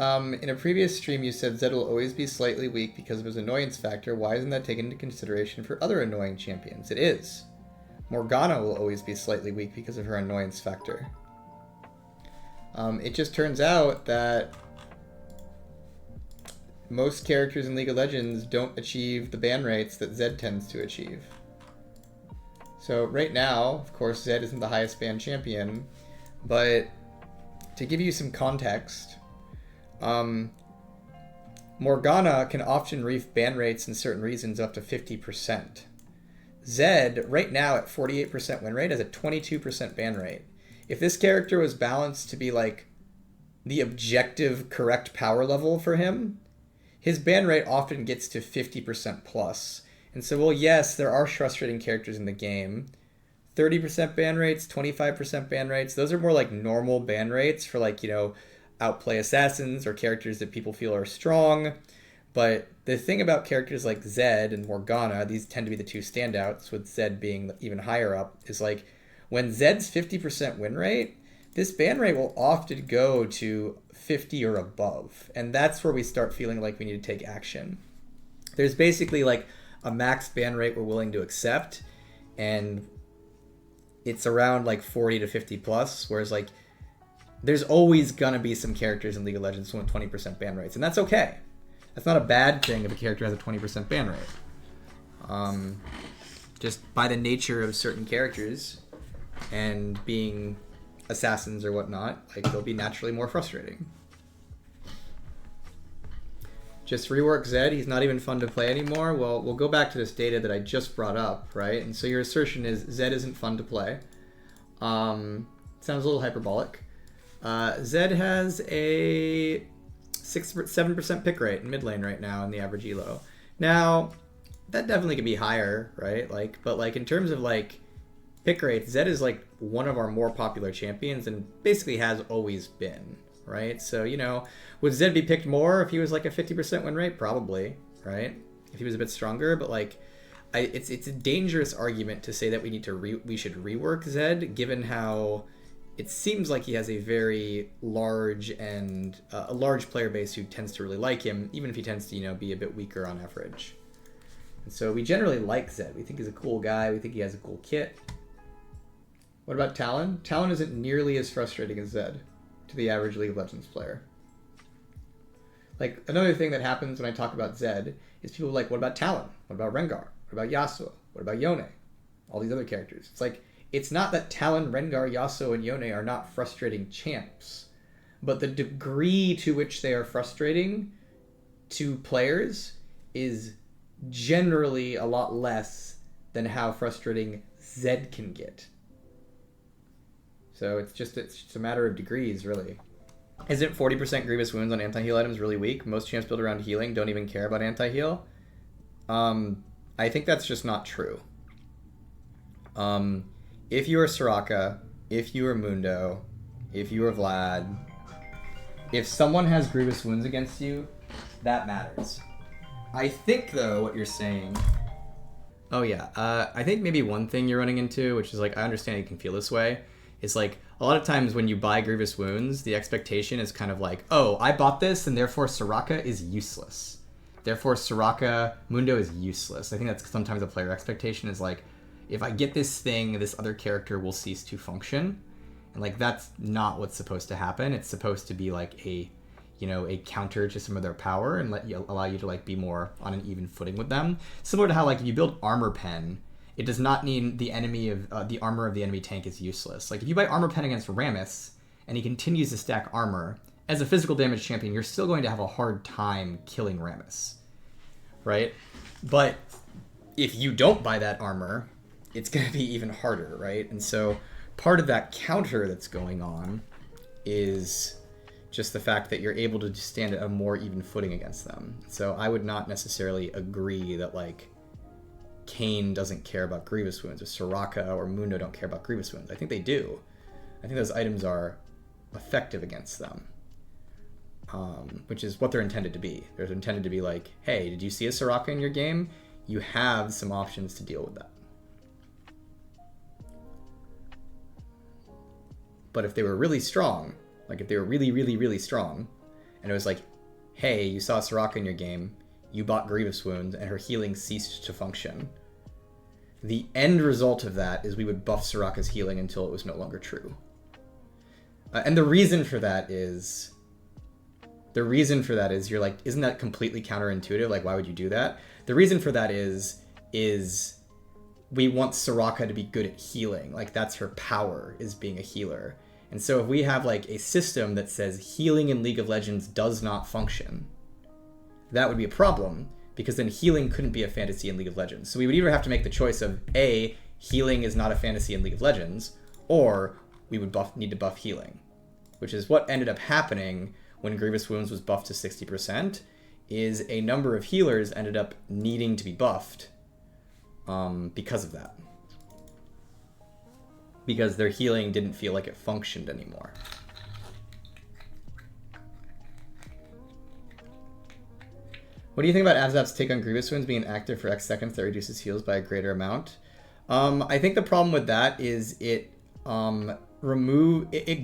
In a previous stream, you said Zed will always be slightly weak because of his annoyance factor. Why isn't that taken into consideration for other annoying champions? It is. Morgana will always be slightly weak because of her annoyance factor. It just turns out that most characters in League of Legends don't achieve the ban rates that Zed tends to achieve. So right now, of course, Zed isn't the highest ban champion, but to give you some context, Morgana can often reach ban rates in certain regions up to 50%. Zed, right now at 48% win rate, has a 22% ban rate. If this character was balanced to be like the objective correct power level for him, his ban rate often gets to 50% plus. And so, well, yes, there are frustrating characters in the game. 30% ban rates, 25% ban rates, those are more like normal ban rates for like, outplay assassins or characters that people feel are strong. But the thing about characters like Zed and Morgana, these tend to be the two standouts, with Zed being even higher up, is like when Zed's 50% win rate, this ban rate will often go to 50 or above. And that's where we start feeling like we need to take action. There's basically like a max ban rate we're willing to accept, and it's around like 40 to 50 plus, whereas like there's always gonna be some characters in League of Legends with 20% ban rates, and that's okay. That's not a bad thing if a character has a 20% ban rate. Just by the nature of certain characters and being assassins or whatnot, like they'll be naturally more frustrating. Just rework Zed, he's not even fun to play anymore. Well, we'll go back to this data that I just brought up, right? And so your assertion is Zed isn't fun to play. Sounds a little hyperbolic. Zed has a 7% pick rate in mid lane right now in the average elo. Now, that definitely could be higher, right? But in terms of pick rates, Zed is like one of our more popular champions and basically has always been, right? So, would Zed be picked more if he was like a 50% win rate? Probably, right? If he was a bit stronger, but it's a dangerous argument to say that we should rework Zed, given how it seems like he has a very large and a large player base who tends to really like him, even if he tends to be a bit weaker on average. And so we generally like Zed. We think he's a cool guy. We think he has a cool kit. What about Talon? Talon isn't nearly as frustrating as Zed to the average League of Legends player. Another thing that happens when I talk about Zed is people are like, what about Talon? What about Rengar? What about Yasuo? What about Yone? All these other characters. It's like, it's not that Talon, Rengar, Yasuo, and Yone are not frustrating champs, but the degree to which they are frustrating to players is generally a lot less than how frustrating Zed can get. So it's just a matter of degrees, really. Isn't 40% grievous wounds on anti-heal items really weak? Most champs built around healing don't even care about anti-heal. I think that's just not true. If you are Soraka, if you are Mundo, if you are Vlad, if someone has grievous wounds against you, that matters. I think, though, what you're saying... Oh, yeah. I think maybe one thing you're running into, which is I understand you can feel this way, is a lot of times when you buy grievous wounds, the expectation is kind of oh, I bought this and therefore Soraka is useless. Therefore Soraka, Mundo is useless. I think that's sometimes a player expectation is if I get this thing, this other character will cease to function. And that's not what's supposed to happen. It's supposed to be a counter to some of their power and allow you to be more on an even footing with them. Similar to how if you build Armor Pen, it does not mean the armor of the enemy tank is useless. If you buy Armor Pen against Rammus and he continues to stack armor, as a physical damage champion, you're still going to have a hard time killing Rammus, right? But if you don't buy that armor, it's going to be even harder, right? And so part of that counter that's going on is just the fact that you're able to stand at a more even footing against them. So I would not necessarily agree that Kayn doesn't care about grievous wounds, or Soraka or Mundo don't care about grievous wounds. I think they do. I think those items are effective against them, which is what they're intended to be. They're intended to be hey, did you see a Soraka in your game? You have some options to deal with that. But if they were really strong, if they were really, really, really strong, and it was like, hey, you saw Soraka in your game, you bought Grievous Wounds, and her healing ceased to function. The end result of that is we would buff Soraka's healing until it was no longer true. And the reason for that is you're like, isn't that completely counterintuitive? Like, why would you do that? The reason for that is we want Soraka to be good at healing. Like, that's her power, is being a healer. And so if we have like a system that says healing in League of Legends does not function, that would be a problem, because then healing couldn't be a fantasy in League of Legends. So we would either have to make the choice of A, healing is not a fantasy in League of Legends, or we would need to buff healing, which is what ended up happening when Grievous Wounds was buffed to 60%, is a number of healers ended up needing to be buffed because of that. Because their healing didn't feel like it functioned anymore. What do you think about Azap's take on Grievous Wounds being active for X seconds that reduces heals by a greater amount? I think the problem with that is it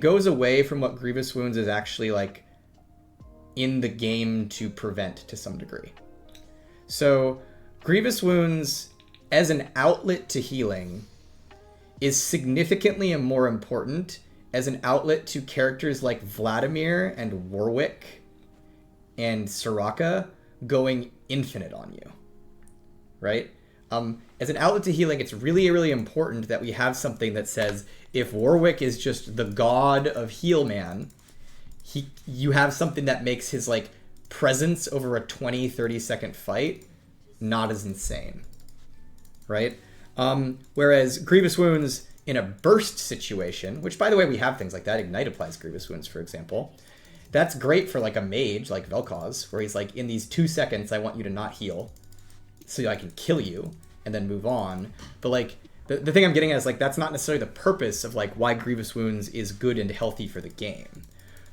goes away from what Grievous Wounds is actually like in the game to prevent to some degree. So Grievous Wounds as an outlet to healing is significantly more important as an outlet to characters like Vladimir and Warwick and Soraka going infinite on you, right? As an outlet to healing, it's really, really important that we have something that says if Warwick is just the god of heal man, you have something that makes his like presence over a 20-30 second fight not as insane, right? Whereas Grievous Wounds in a burst situation, which by the way we have things like that, Ignite applies Grievous Wounds, for example. That's great for like a mage like Vel'Koz, where he's like, in these 2 seconds I want you to not heal so I can kill you and then move on. But like the thing I'm getting at is like that's not necessarily the purpose of like why Grievous Wounds is good and healthy for the game.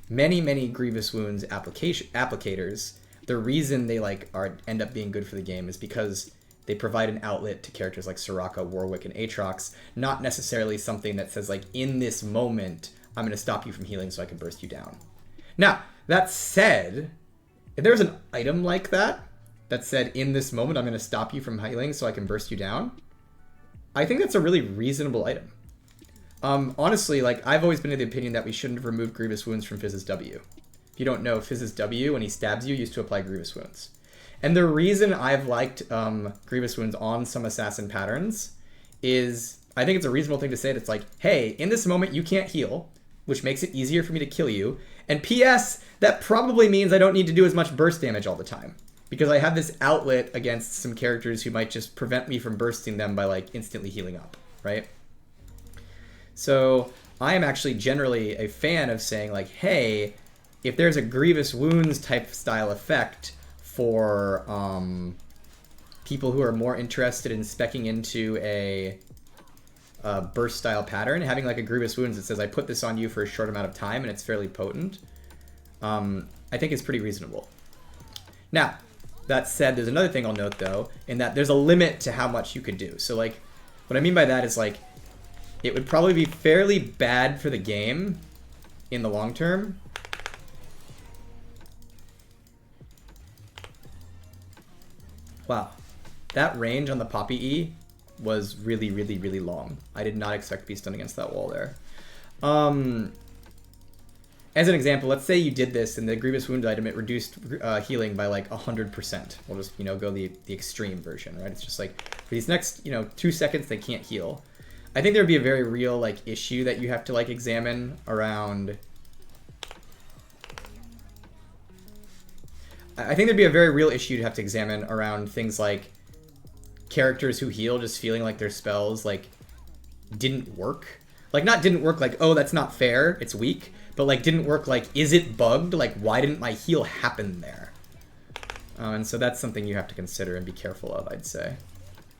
Many Grievous Wounds applicators, the reason they like end up being good for the game is because they provide an outlet to characters like Soraka, Warwick, and Aatrox, not necessarily something that says like, in this moment, I'm going to stop you from healing so I can burst you down. Now, that said, if there's an item like that said, in this moment, I'm going to stop you from healing so I can burst you down, I think that's a really reasonable item. Honestly, like, I've always been of the opinion that we shouldn't have removed Grievous Wounds from Fizz's W. If you don't know, Fizz's W, when he stabs you, used to apply Grievous Wounds. And the reason I've liked Grievous Wounds on some assassin patterns is I think it's a reasonable thing to say that's like, hey, in this moment you can't heal, which makes it easier for me to kill you. And P.S., that probably means I don't need to do as much burst damage all the time, because I have this outlet against some characters who might just prevent me from bursting them by like instantly healing up, right? So I am actually generally a fan of saying like, hey, if there's a Grievous Wounds type style effect for people who are more interested in speccing into a burst style pattern, having like a Grievous Wounds that says I put this on you for a short amount of time and it's fairly potent, I think is pretty reasonable. Now, that said, there's another thing I'll note though, in that there's a limit to how much you could do. So like, what I mean by that is like, it would probably be fairly bad for the game in the long term. Wow, that range on the Poppy E was really, really, really long. I did not expect to be stunned against that wall there. As an example, let's say you did this and the Grievous Wound item, it reduced healing by like 100%. We'll just, go the extreme version, right? It's just like, for these next, 2 seconds, they can't heal. I think there'd be a very real like issue that you have to like examine around. I think there'd be a very real issue to have to examine around things like characters who heal just feeling like their spells like didn't work. Like not didn't work like, oh, that's not fair, it's weak, but like didn't work like, is it bugged? Like why didn't my heal happen there? And so that's something you have to consider and be careful of, I'd say.